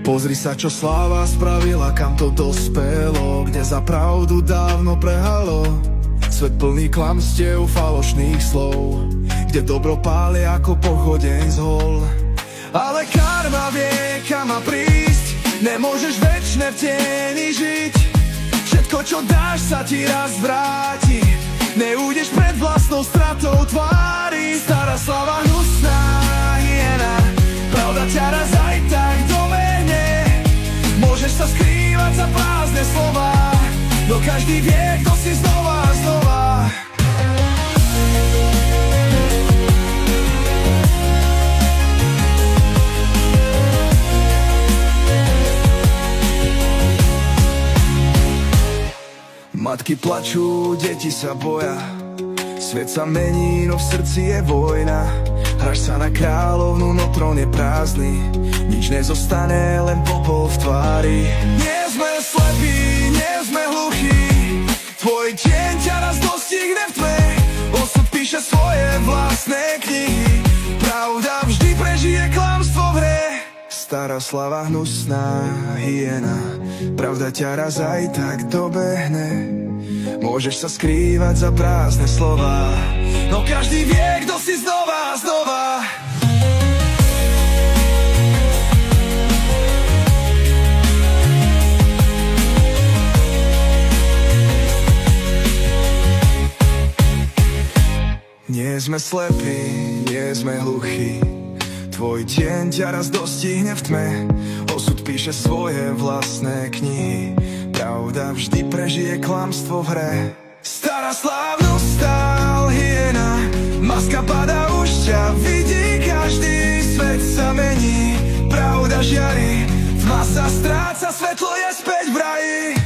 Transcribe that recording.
Pozri sa, čo sláva spravila, kam to dospelo, kde za pravdu dávno prehalo. Svet plný klamstiev, falošných slov, kde dobro páli ako pochodeň z hol. Ale karma vie, kam má prísť, nemôžeš večne v tieni žiť. Všetko, čo dáš, sa ti raz vráti, neújdeš pred vlastnou stratou tvári. Stará slava, hnusná hyena, pravda ťa raz aj tak domehne. Môžeš sa skrývať za prázdne slova, no každý vie, kto si znova a znova. Matky plačú, deti sa boja, svet sa mení, no v srdci je vojna. Hraš sa na kráľovnú, no trón je prázdny, nič nezostane, len popol v tvári. Nie sme slepí, nie sme hluchí, tvoj tieň ťa raz dostihne v tme. Osud píše svoje vlastné knihy, pravda vždy prežije klamstvo v hre. Stará slava, hnusná hyena, pravda ťa raz aj tak dobehne. Môžeš sa skrývať za prázdne slova, no každý vie, kto si znova a znova. Nie sme slepí, nie sme hluchí, tvoj tieň ťa raz dostihne v tme. Osud píše svoje vlastné knihy, pravda vždy prežije klamstvo v hre. Stará slávnostná hyena, maska padá, už ťa vidí každý. Svet sa mení, pravda žiari, tma sa stráca, svetlo je späť v raji.